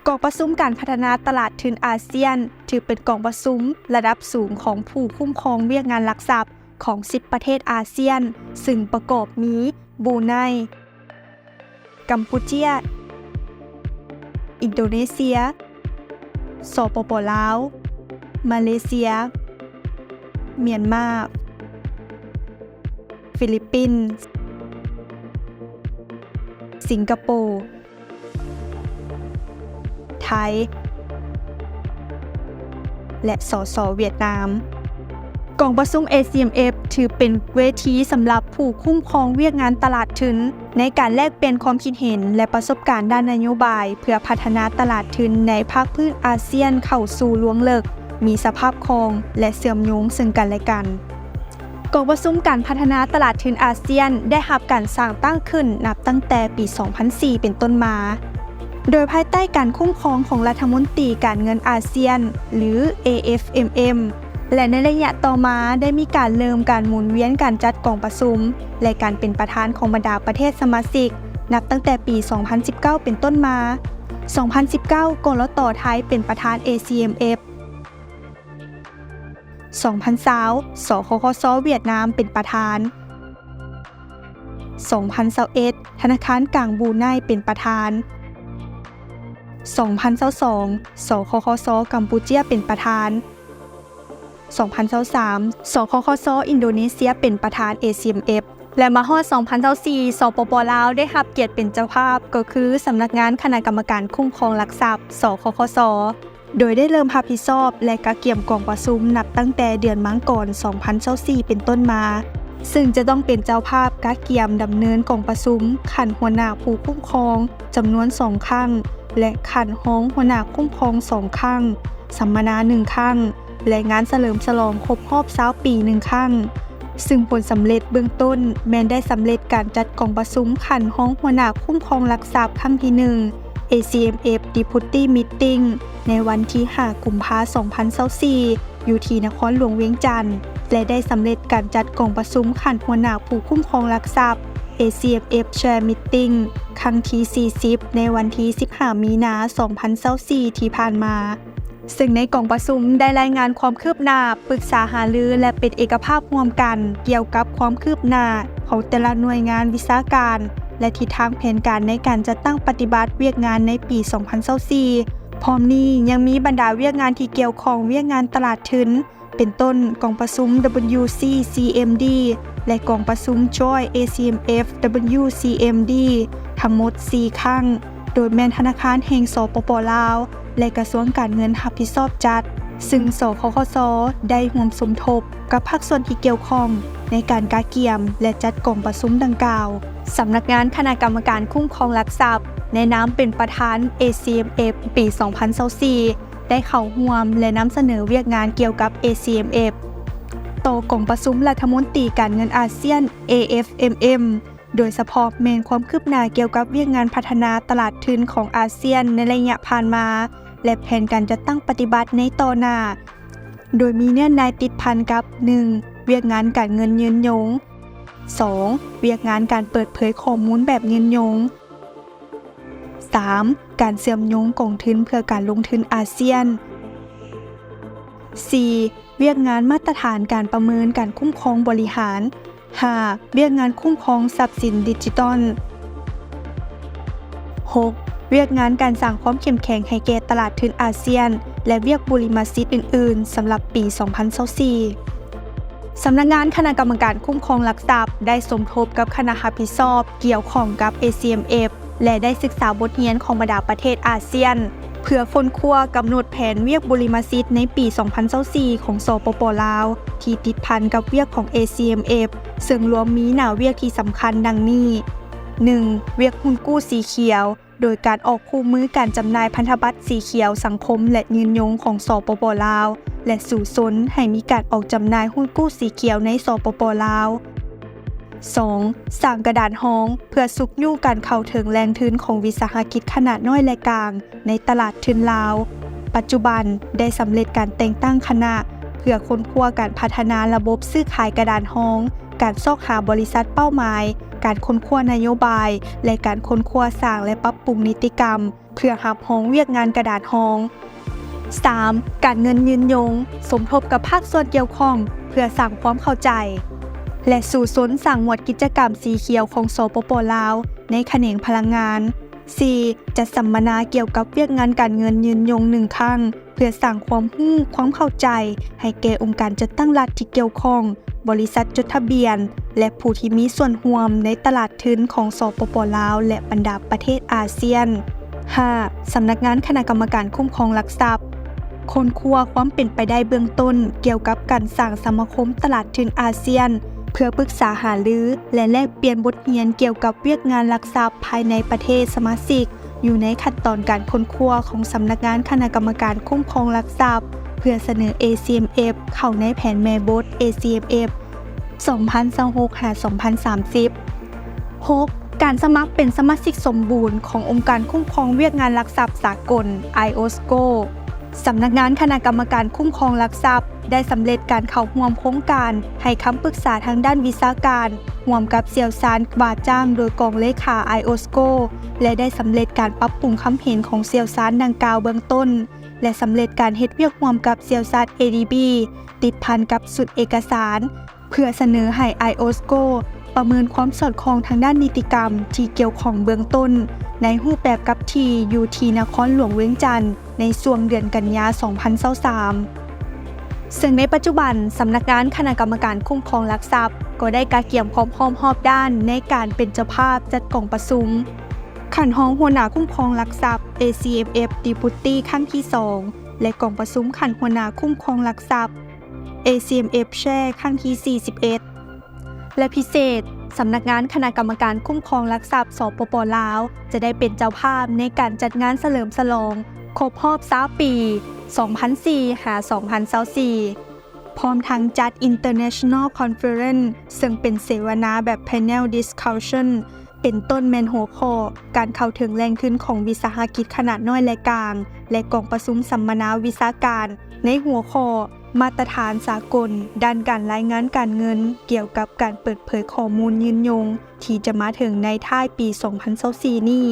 กองประชุมการพัฒนาตลาดทุนอาเซียนถือเป็นกองประชุมระดับสูงของผู้คุ้มครองเวียกงานหลักทรัพย์ของ10ประเทศอาเซียนซึ่งประกอบมีบรูไนกัมพูชาอินโดนีเซียสปป.ลาวมาเลเซียเมียนมาฟิลิปปินส์สิงคโปร์ไทยและสส.เวียดนามกองประชุม ACMF ถือเป็นเวทีสำหรับผู้คุ้มครองเวียกงานตลาดทุนในการแลกเปลี่ยนความคิดเห็นและประสบการณ์ด้านนโยบายเพื่อพัฒนาตลาดทุนในภาคพื้นอาเซียนเข้าสู่ล่วงเลิกมีสภาพคล่องและเชื่อมโยงซึ่งกันและกันกองประชุมการพัฒนาตลาดทุนอาเซียนได้รับการสร้างตั้งขึ้นนับตั้งแต่ปี 2004 เป็นต้นมาโดยภายใต้การคุ้มครองของรัฐมนตรีการเงินอาเซียนหรือ AFMM และในระยะต่อมาได้มีการเริ่มการหมุนเวียนการจัดกองประชุมและการเป็นประธานของบรรดาประเทศสมาชิกนับตั้งแต่ปี 2019 เป็นต้นมา 2019 กลต.ไทยเป็นประธาน ACMF 2020 สคคส.เวียดนามเป็นประธาน 2021 ธนาคารกลางบรูไนเป็นประธาน 2022 สคคส.กัมพูชาเป็นประธาน 2023 สคคส.อินโดนีเซียเป็นประธาน ACMF และมาฮอด 2024 สปป.ลาวได้รับเกียรติเป็นเจ้าภาพก็คือสำนักงานคณะกรรมการคุ้มครองหลักทรัพย์สคคส.โดยได้เริ่มรับผิดชอบและกะเกี่ยมกองประชุมนับตั้งแต่เดือนมังกร 2024 เป็นต้นมาซึ่งจะต้องเป็นเจ้าภาพกะเกี่ยมดำเนินกองประชุมขันหัวหน้าผู้คุ้มครองจำนวน2ครั้งและขันห้องหัวหน้าคุ้มครอง2ครั้งสัมมนา1ครั้งและงานเฉลิมฉลองครบรอบ20 ปี1ครั้งซึ่งผลสำเร็จเบื้องต้นแม้นได้สำเร็จการจัดกองประชุมขันห้องหัวหน้าคุ้มครองหลักทรัพย์ครั้งที่1 ACMF Deputy Meeting ในวันที่ 5 กุมภาพันธ์ 2024 อยู่ที่นครหลวงเวียงจันทร์และได้สำเร็จการจัดกองประชุมขันหัวหน้าผู้คุ้มครองหลักทรัพย์ ACMF Chair Meeting ครั้งที่ 40 ในวันที่ 15 มีนาคม 2024 ที่ผ่านมาซึ่งในกองประชุมได้รายงานความคืบหน้าปรึกษาหารือและเป็นเอกภาพร่วมกันเกี่ยวกับความคืบหน้าของแต่ละหน่วยงานวิชาการและทิศทางแผนการในการจัดตั้งปฏิบัติเวียกงานในปี 2024 พร้อมนี้ยังมีบรรดาเวียกงานที่เกี่ยวข้องเวียกงานตลาดทุนเป็นต้นกองประชุม WCCMD และกองประชุม Joy ACMF WCMD ทั้งหมด 4 ครั้งโดยแม่นธนาคารแห่งสปป.ลาวและกระทรวงการเงินรับผิดชอบจัดซึ่งสคคส.ได้ร่วมสมทบกับภาคส่วนที่เกี่ยวข้องในการกะเกี่ยมและจัดกองประชุมดังกล่าวสำนักงานคณะกรรมการคุ้มครองหลักทรัพย์ในนามเป็นประธาน ACMF ปี 2024 ได้เข้าร่วมและนำเสนอเวียกงานเกี่ยวกับ ACMF ต่อกองประชุมรัฐมนตรีการเงินอาเซียน AFMM โดยเฉพาะแม้นความคืบหน้าเกี่ยวกับเวียกงานพัฒนาตลาดทุนของอาเซียนในระยะผ่านมาและแผนการจัดตั้งปฏิบัติในต่อหน้าโดยมีเนื้อในติดพันกับ 1. เวียกงานการเงินยืนยง 2. เวียกงานการเปิดเผยข้อมูลแบบยืนยง 3. การเชื่อมโยงกองทุนเพื่อการลงทุนอาเซียน 4. เวียกงานมาตรฐานการประเมินการคุ้มครองบริหาร 5. เวียกงานคุ้มครองทรัพย์สินดิจิทัล 6. เวียกงานการสร้างความเข้มแข็งให้แก่ตลาดทุนอาเซียนและเวียกบุริมสิทธิ์อื่นๆสำหรับปี 2024 สำนักงานคณะกรรมการคุ้มครองหลักทรัพย์ได้สมทบกับคณะรับผิดชอบเกี่ยวข้องกับ ACMF และได้ศึกษาบทเรียนของบรรดาประเทศอาเซียนเพื่อค้นคว้ากำหนดแผนเวียกบุริมสิทธิ์ในปี 2024 ของสปป.ลาวที่ติดพันกับเวียกของ ACMF ซึ่งรวมมีหน้าเวียกที่สำคัญดังนี้ 1. เวียกหุ้นกู้สีเขียวโดยการออกคู่มือการจำหน่ายพันธบัตรสีเขียวสังคมและยืนยงของสปป.ลาวและสู่สนให้มีการออกจำหน่ายหุ้นกู้สีเขียวในสปป.ลาว 2. สร้างกระดานห้องเพื่อสุกยู่การเข้าถึงแรงทุนของวิสาหกิจขนาดน้อยและกลางในตลาดทุนลาวปัจจุบันได้สำเร็จการแต่งตั้งคณะเพื่อค้นคว้าการพัฒนาระบบซื้อขายกระดานห้องการซอกหาบริษัทเป้าหมายการค้นคว้านโยบายและการค้นคว้าสร้างและปรับปรุงนิติกรรม เพื่อรับรองเวียกงานกระดาษห้อง 3. การเงินยืนยงสมทบกับภาคส่วนเกี่ยวข้องเพื่อสร้างความเข้าใจและสู่สนสร้างหมวดกิจกรรมสีเขียวของสปป.ลาวในแขนงพลังงาน 4. จัดสัมมนาเกี่ยวกับเวียกงานการเงินยืนยง1 ครั้งเพื่อสร้างความรู้ความเข้าใจให้แก่องค์การจัดตั้งรัฐที่เกี่ยวข้องบริษัทจดทะเบียนและผู้ที่มีส่วนร่วมในตลาดทุนของสปป.ลาวและบรรดาประเทศอาเซียน 5. สำนักงานคณะกรรมการคุ้มครองหลักทรัพย์ค้นคว้าความเป็นไปได้เบื้องต้นเกี่ยวกับการสร้างสมาคมตลาดทุนอาเซียนเพื่อปรึกษาหารือและแลกเปลี่ยนบทเรียนเกี่ยวกับเวียกงานหลักทรัพย์ภายในประเทศสมาชิกอยู่ในขั้นตอนการค้นคว้าของสำนักงานคณะกรรมการคุ้มครองหลักทรัพย์เพื่อเสนอ ACMF เข้าในแผนแม่บท ACMF 2026-2030 6. การสมัครเป็นสมาชิกสมบูรณ์ขององค์การคุ้มครองเวียกงานหลักทรัพย์สากล IOSCO สำนักงานคณะกรรมการคุ้มครองหลักทรัพย์ได้สำเร็จการเข้าร่วมโครงการให้คำปรึกษาทางด้านวิชาการร่วมกับเสี่ยวซานว่าจ้างโดยกองเลขา IOSCO และได้สำเร็จการปรับปรุงคำเห็นของเสี่ยวซานดังกล่าวเบื้องต้นและสำเร็จการเฮ็ดเวียกร่วมกับเสี่ยวซาน ADB ติดพันกับสุดเอกสารเพื่อเสนอให้ IOSCO ประเมินความสอดคล้องทางด้านนิติกรรมที่เกี่ยวข้องเบื้องต้นในรูปแบบกับที่อยู่ที่นครหลวงเวียงจันทน์ในช่วงเดือนกันยายน 2023 ซึ่งในปัจจุบันสำนักงานคณะกรรมการคุ้มครองหลักทรัพย์ก็ได้กาเกี่ยมพร้อมรอบด้านในการเป็นเจ้าภาพจัดกล่องประชุมขันห้องหัวหน้าคุ้มครองหลักทรัพย์ ACMF Deputy ครั้งที่ 2 และกล่องประชุมขันหัวหน้าคุ้มครองหลักทรัพย์ ACMF Share ครั้งที่ 41 และพิเศษสำนักงานคณะกรรมการคุ้มครองหลักทรัพย์สปป.ลาวจะได้เป็นเจ้าภาพในการจัดงานเฉลิมฉลองครบรอบ20 ปี 2004-2024 พร้อมทั้งจัด International Conference ซึ่งเป็นเสวนาแบบ Panel Discussion เป็นต้นแมนหัวข้อการเข้าถึงแหล่งทุนของวิสาหกิจขนาดน้อยและกลางและกองประชุมสัมมนาวิชาการในหัวข้อมาตรฐานสากลด้านการรายงานการเงินเกี่ยวกับการเปิดเผยข้อมูลยืนยงที่จะมาถึงในท้ายปี 2024 นี้